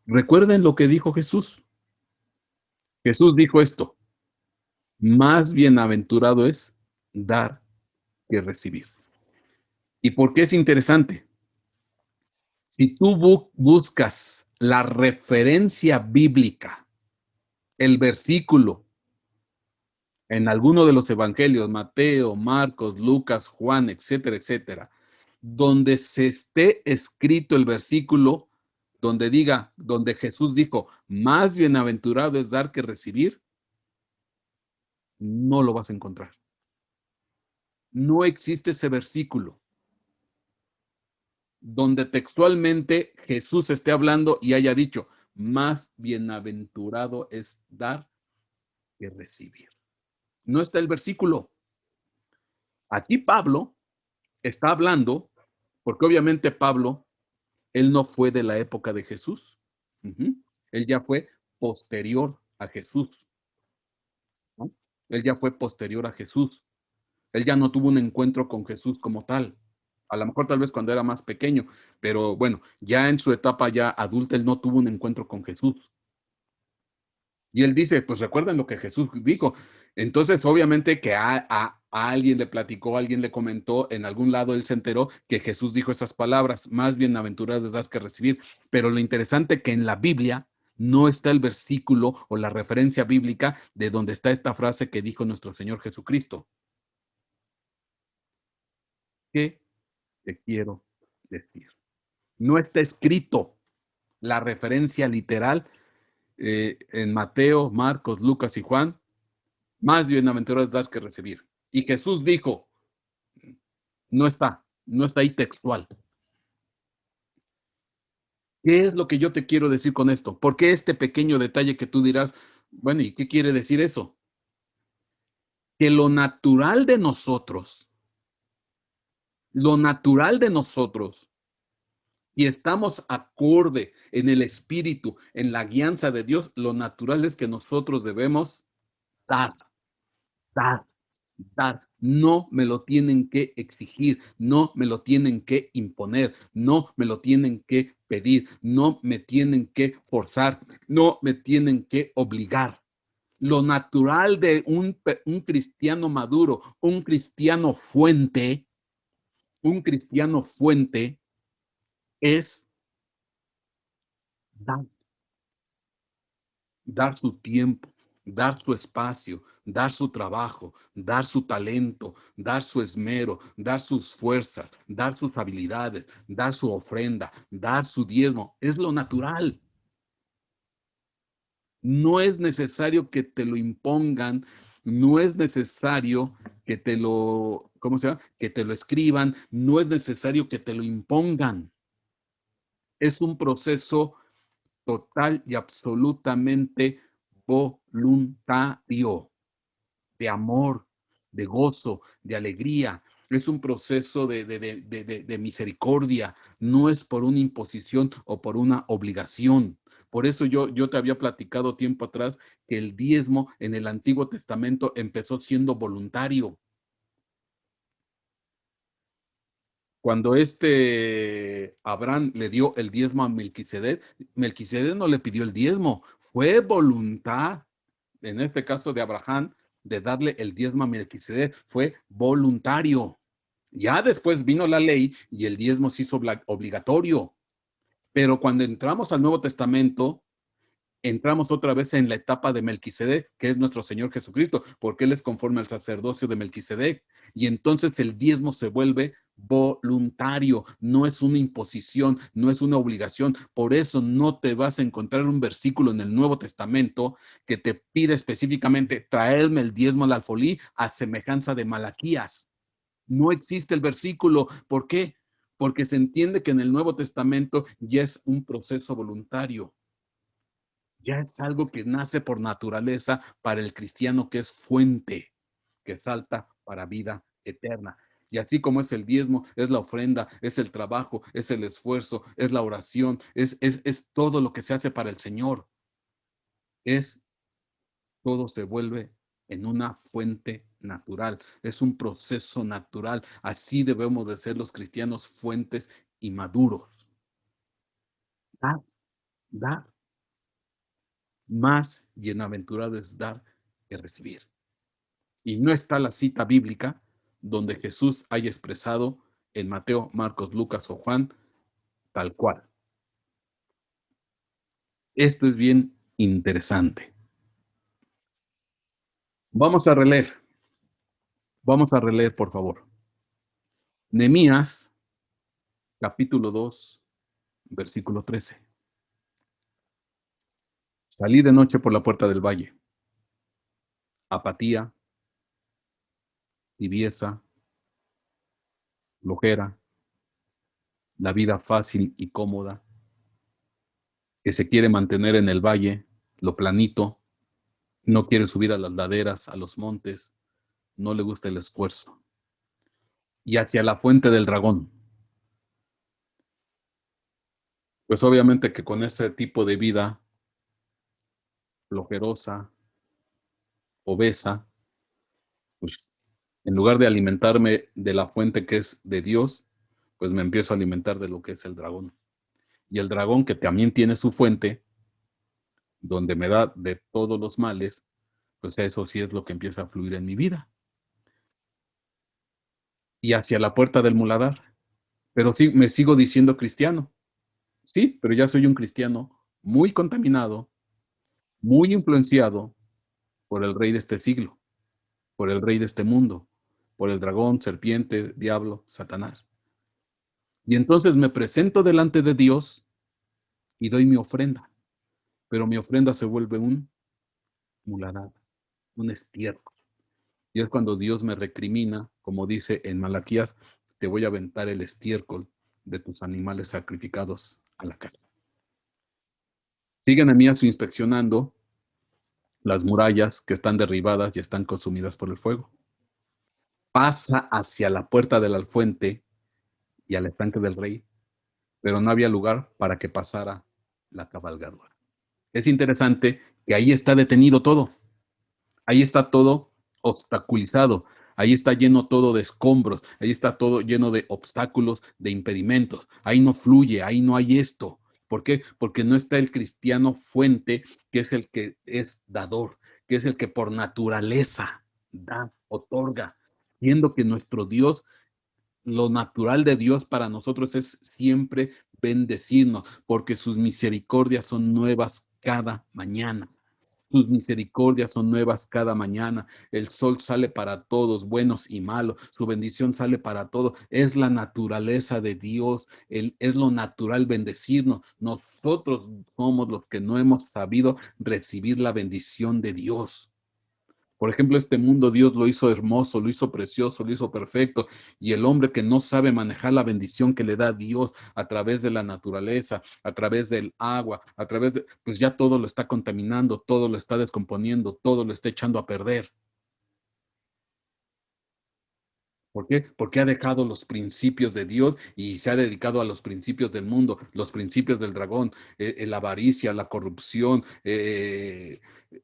recuerden lo que dijo Jesús. Jesús dijo esto, más bienaventurado es dar que recibir. ¿Y por qué es interesante? Si tú buscas la referencia bíblica, el versículo en alguno de los evangelios, Mateo, Marcos, Lucas, Juan, etcétera, etcétera, donde se esté escrito el versículo donde diga, donde Jesús dijo, más bienaventurado es dar que recibir, no lo vas a encontrar. No existe ese versículo donde textualmente Jesús esté hablando y haya dicho, más bienaventurado es dar que recibir. No está el versículo. Aquí Pablo está hablando, porque obviamente Pablo, él no fue de la época de Jesús. Él ya fue posterior a Jesús, ¿no? Él ya fue posterior a Jesús. Él ya no tuvo un encuentro con Jesús como tal. A lo mejor tal vez cuando era más pequeño, pero bueno, ya en su etapa ya adulta, él no tuvo un encuentro con Jesús. Y él dice, pues recuerden lo que Jesús dijo. Entonces, obviamente que a alguien le platicó, alguien le comentó, en algún lado él se enteró que Jesús dijo esas palabras, más bienaventurados es dar que recibir. Pero lo interesante que en la Biblia no está el versículo o la referencia bíblica de donde está esta frase que dijo nuestro Señor Jesucristo. ¿Qué te quiero decir? No está escrito la referencia literal en Mateo, Marcos, Lucas y Juan, más bienaventurados dar que recibir. Y Jesús dijo, no está ahí textual. ¿Qué es lo que yo te quiero decir con esto? ¿Por qué este pequeño detalle que tú dirás, bueno, ¿y qué quiere decir eso? Que lo natural de nosotros, si estamos acorde en el espíritu, en la guianza de Dios, lo natural es que nosotros debemos dar, dar, dar. No me lo tienen que exigir, no me lo tienen que imponer, no me lo tienen que pedir, no me tienen que forzar, no me tienen que obligar. Lo natural de un cristiano maduro, un cristiano fuente es dar, dar su tiempo, dar su espacio, dar su trabajo, dar su talento, dar su esmero, dar sus fuerzas, dar sus habilidades, dar su ofrenda, dar su diezmo. Es lo natural. No es necesario que te lo impongan, no es necesario que te lo, ¿cómo se llama? Que te lo escriban, no es necesario que te lo impongan. Es un proceso total y absolutamente voluntario, de amor, de gozo, de alegría. Es un proceso de misericordia, no es por una imposición o por una obligación. Por eso yo te había platicado tiempo atrás que el diezmo en el Antiguo Testamento empezó siendo voluntario. Cuando Abraham le dio el diezmo a Melquisedec, Melquisedec no le pidió el diezmo, fue voluntad, en este caso de Abraham, de darle el diezmo a Melquisedec, fue voluntario. Ya después vino la ley y el diezmo se hizo obligatorio. Pero cuando entramos al Nuevo Testamento, entramos otra vez en la etapa de Melquisedec, que es nuestro Señor Jesucristo, porque Él es conforme al sacerdocio de Melquisedec. Y entonces el diezmo se vuelve voluntario, no es una imposición, no es una obligación. Por eso no te vas a encontrar un versículo en el Nuevo Testamento que te pide específicamente traerme el diezmo al alfolí a semejanza de Malaquías. No existe el versículo. ¿Por qué? Porque se entiende que en el Nuevo Testamento ya es un proceso voluntario. Ya es algo que nace por naturaleza para el cristiano que es fuente, que salta para vida eterna. Y así como es el diezmo, es la ofrenda, es el trabajo, es el esfuerzo, es la oración, es todo lo que se hace para el Señor. Es todo se vuelve en una fuente natural. Es un proceso natural. Así debemos de ser los cristianos fuentes y maduros. Dar, dar. Más bienaventurado es dar que recibir. Y no está la cita bíblica donde Jesús haya expresado en Mateo, Marcos, Lucas o Juan tal cual. Esto es bien interesante. Vamos a releer. Vamos a releer, por favor. Nehemías, capítulo 2, versículo 13. Salí de noche por la puerta del valle. Apatía, tibieza, flojera, la vida fácil y cómoda, que se quiere mantener en el valle, lo planito, no quiere subir a las laderas, a los montes, no le gusta el esfuerzo. Y hacia la fuente del dragón. Pues obviamente que con ese tipo de vida flojerosa, obesa, pues en lugar de alimentarme de la fuente que es de Dios, pues me empiezo a alimentar de lo que es el dragón. Y el dragón, que también tiene su fuente, donde me da de todos los males, pues eso sí es lo que empieza a fluir en mi vida. Y hacia la puerta del muladar. Pero sí, me sigo diciendo cristiano. Sí, pero ya soy un cristiano muy contaminado, muy influenciado por el rey de este siglo, por el rey de este mundo, por el dragón, serpiente, diablo, Satanás. Y entonces me presento delante de Dios y doy mi ofrenda, pero mi ofrenda se vuelve un muladar, un estiércol. Y es cuando Dios me recrimina, como dice en Malaquías, te voy a aventar el estiércol de tus animales sacrificados a la cara. Siguen a mí inspeccionando las murallas que están derribadas y están consumidas por el fuego. Pasa hacia la puerta de la fuente y al estanque del rey, pero no había lugar para que pasara la cabalgadura. Es interesante que ahí está detenido todo. Ahí está todo obstaculizado. Ahí está lleno todo de escombros. Ahí está todo lleno de obstáculos, de impedimentos. Ahí no fluye, ahí no hay esto. ¿Por qué? Porque no está el cristiano fuente, que es el que es dador, que es el que por naturaleza da, otorga, siendo que nuestro Dios, lo natural de Dios para nosotros es siempre bendecirnos, porque sus misericordias son nuevas cada mañana. Tus misericordias son nuevas cada mañana. El sol sale para todos, buenos y malos. Su bendición sale para todos. Es la naturaleza de Dios. Es lo natural bendecirnos. Nosotros somos los que no hemos sabido recibir la bendición de Dios. Por ejemplo, este mundo Dios lo hizo hermoso, lo hizo precioso, lo hizo perfecto. Y el hombre que no sabe manejar la bendición que le da Dios a través de la naturaleza, a través del agua, a través de, pues ya todo lo está contaminando, todo lo está descomponiendo, todo lo está echando a perder. ¿Por qué? Porque ha dejado los principios de Dios y se ha dedicado a los principios del mundo, los principios del dragón, la avaricia, la corrupción,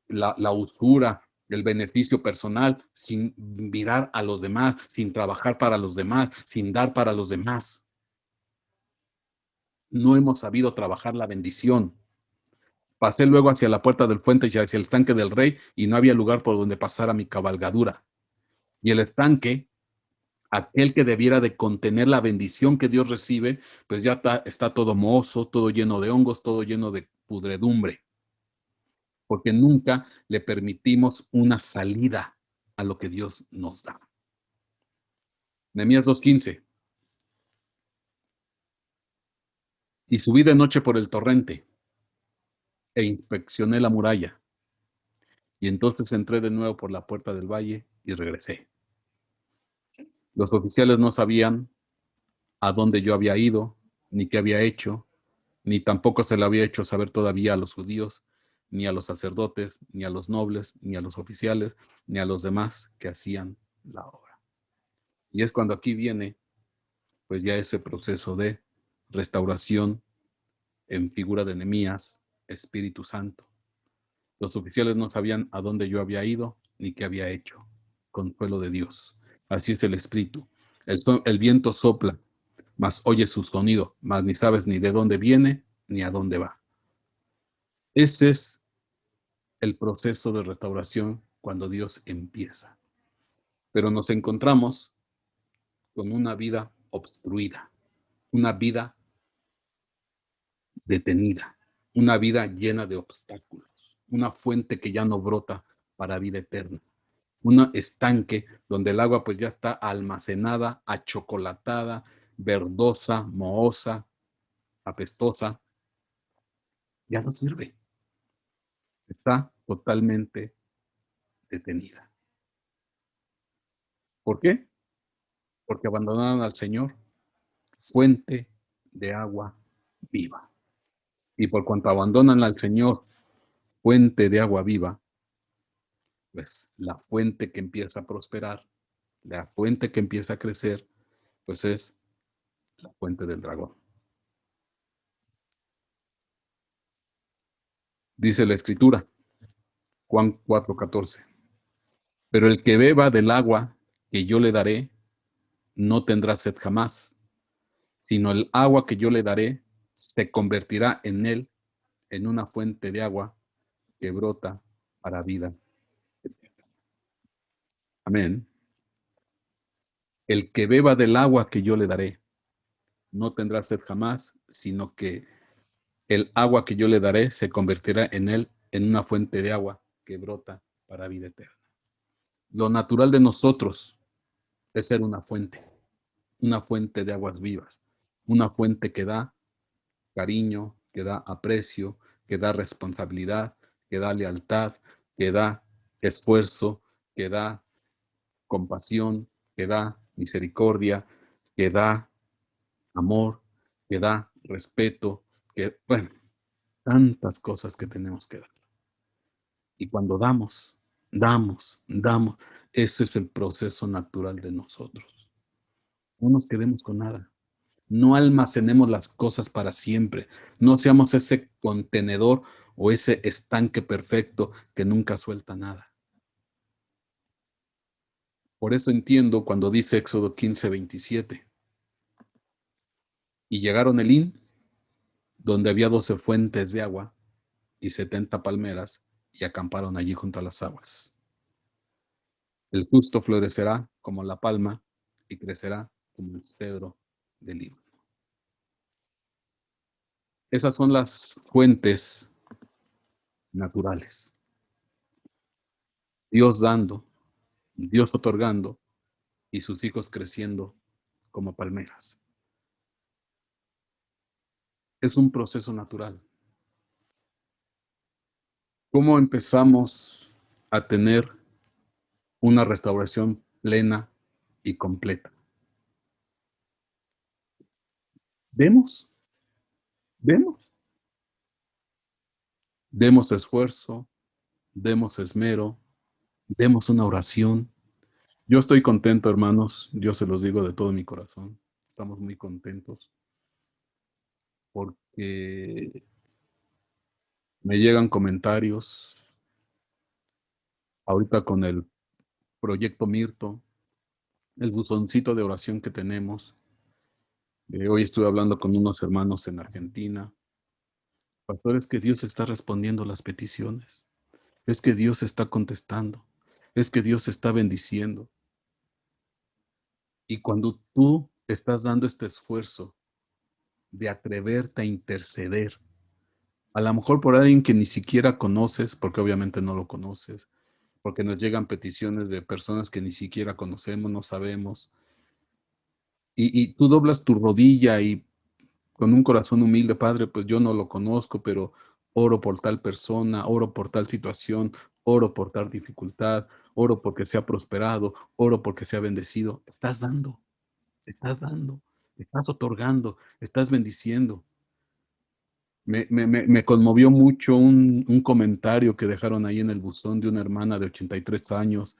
la usura, el beneficio personal, sin mirar a los demás, sin trabajar para los demás, sin dar para los demás. No hemos sabido trabajar la bendición. Pasé luego hacia la puerta del fuente y hacia el estanque del rey y no había lugar por donde pasara mi cabalgadura. Y el estanque, aquel que debiera de contener la bendición que Dios recibe, pues ya está todo mohoso, todo lleno de hongos, todo lleno de pudredumbre, porque nunca le permitimos una salida a lo que Dios nos da. Nehemías 2:15. Y subí de noche por el torrente e inspeccioné la muralla, y entonces entré de nuevo por la puerta del valle y regresé. Los oficiales no sabían a dónde yo había ido, ni qué había hecho, ni tampoco se le había hecho saber todavía a los judíos, ni a los sacerdotes, ni a los nobles, ni a los oficiales, ni a los demás que hacían la obra. Y es cuando aquí viene, pues ya ese proceso de restauración en figura de Nehemías, Espíritu Santo. Los oficiales no sabían a dónde yo había ido, ni qué había hecho. Consuelo de Dios. Así es el Espíritu. El viento sopla, mas oyes su sonido, mas ni sabes ni de dónde viene, ni a dónde va. Ese es el proceso de restauración cuando Dios empieza. Pero nos encontramos con una vida obstruida, una vida detenida, una vida llena de obstáculos, una fuente que ya no brota para vida eterna, un estanque donde el agua pues ya está almacenada, achocolatada, verdosa, mohosa, apestosa, ya no sirve, está totalmente detenida. ¿Por qué? Porque abandonaron al Señor, fuente de agua viva. Y por cuanto abandonan al Señor, fuente de agua viva, pues la fuente que empieza a prosperar, la fuente que empieza a crecer, pues es la fuente del dragón. Dice la Escritura, Juan 4:14, pero el que beba del agua que yo le daré, no tendrá sed jamás, sino el agua que yo le daré se convertirá en él en una fuente de agua que brota para vida eterna. Amén. El que beba del agua que yo le daré, no tendrá sed jamás, sino que el agua que yo le daré se convertirá en él en una fuente de agua que brota para vida eterna. Lo natural de nosotros es ser una fuente de aguas vivas, una fuente que da cariño, que da aprecio, que da responsabilidad, que da lealtad, que da esfuerzo, que da compasión, que da misericordia, que da amor, que da respeto, que, bueno, tantas cosas que tenemos que dar. Y cuando damos, ese es el proceso natural de nosotros. No nos quedemos con nada. No almacenemos las cosas para siempre. No seamos ese contenedor o ese estanque perfecto que nunca suelta nada. Por eso entiendo cuando dice Éxodo 15:27. Y llegaron a Elín, donde había 12 fuentes de agua y 70 palmeras, y acamparon allí junto a las aguas. El justo florecerá como la palma y crecerá como el cedro del Líbano. Esas son las fuentes naturales. Dios dando, Dios otorgando y sus hijos creciendo como palmeras. Es un proceso natural. ¿Cómo empezamos a tener una restauración plena y completa? Demos, demos, demos esfuerzo, demos esmero, demos una oración. Yo estoy contento, hermanos, yo se los digo de todo mi corazón. Estamos muy contentos porque me llegan comentarios ahorita con el proyecto Mirto, el buzoncito de oración que tenemos. Hoy estuve hablando con unos hermanos en Argentina. Pastor, es que Dios está respondiendo las peticiones. Es que Dios está contestando. Es que Dios está bendiciendo. Y cuando tú estás dando este esfuerzo de atreverte a interceder, a lo mejor por alguien que ni siquiera conoces, porque obviamente no lo conoces, porque nos llegan peticiones de personas que ni siquiera conocemos, no sabemos, y tú doblas tu rodilla y con un corazón humilde, Padre, pues yo no lo conozco, pero oro por tal persona, oro por tal situación, oro por tal dificultad, oro porque sea prosperado, oro porque sea bendecido. Estás dando, estás otorgando, estás bendiciendo. Me conmovió mucho un comentario que dejaron ahí en el buzón de una hermana de 83 años,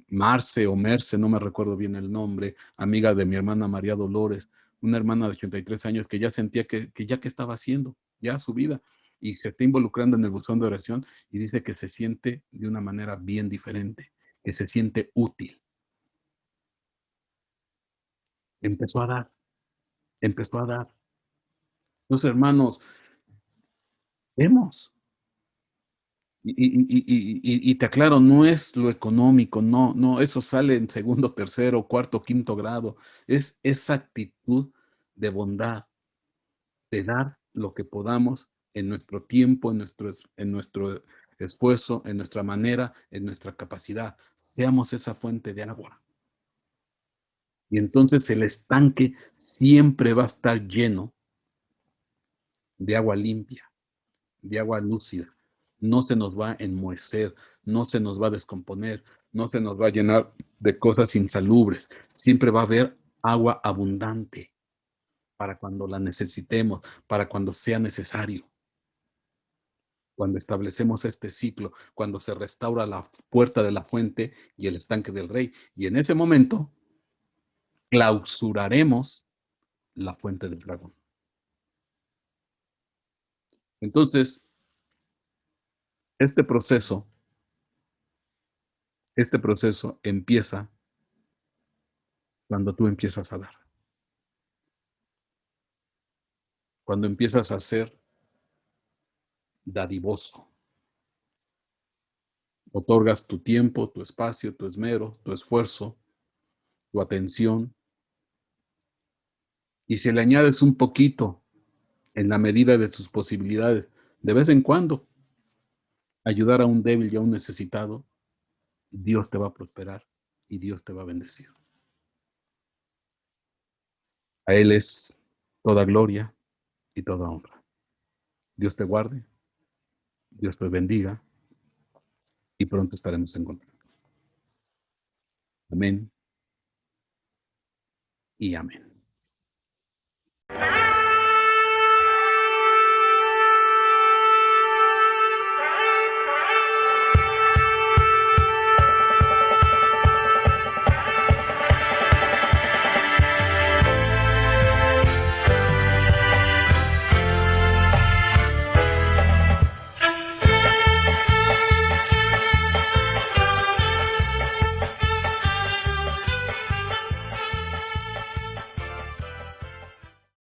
Marce o Merce, no me recuerdo bien el nombre, amiga de mi hermana María Dolores, una hermana de 83 años que ya sentía que ya que estaba haciendo, ya su vida, y se está involucrando en el buzón de oración y dice que se siente de una manera bien diferente, que se siente útil. Empezó a dar, empezó a dar. Entonces, hermanos, vemos. Y te aclaro, no es lo económico, no, no, eso sale en segundo, tercero, cuarto, quinto grado. Es esa actitud de bondad, de dar lo que podamos en nuestro tiempo, en nuestro esfuerzo, en nuestra manera, en nuestra capacidad. Seamos esa fuente de agua. Y entonces el estanque siempre va a estar lleno de agua limpia, de agua lúcida. No se nos va a enmohecer, no se nos va a descomponer, no se nos va a llenar de cosas insalubres. Siempre va a haber agua abundante para cuando la necesitemos, para cuando sea necesario. Cuando establecemos este ciclo, cuando se restaura la puerta de la fuente y el estanque del rey. Y en ese momento clausuraremos la fuente del dragón. Entonces, este proceso, este proceso empieza cuando tú empiezas a dar. Cuando empiezas a ser dadivoso, otorgas tu tiempo, tu espacio, tu esmero, tu esfuerzo, tu atención, y si le añades un poquito en la medida de tus posibilidades, de vez en cuando, ayudar a un débil y a un necesitado, Dios te va a prosperar y Dios te va a bendecir. A Él es toda gloria y toda honra. Dios te guarde, Dios te bendiga y pronto estaremos en contacto. Amén y amén.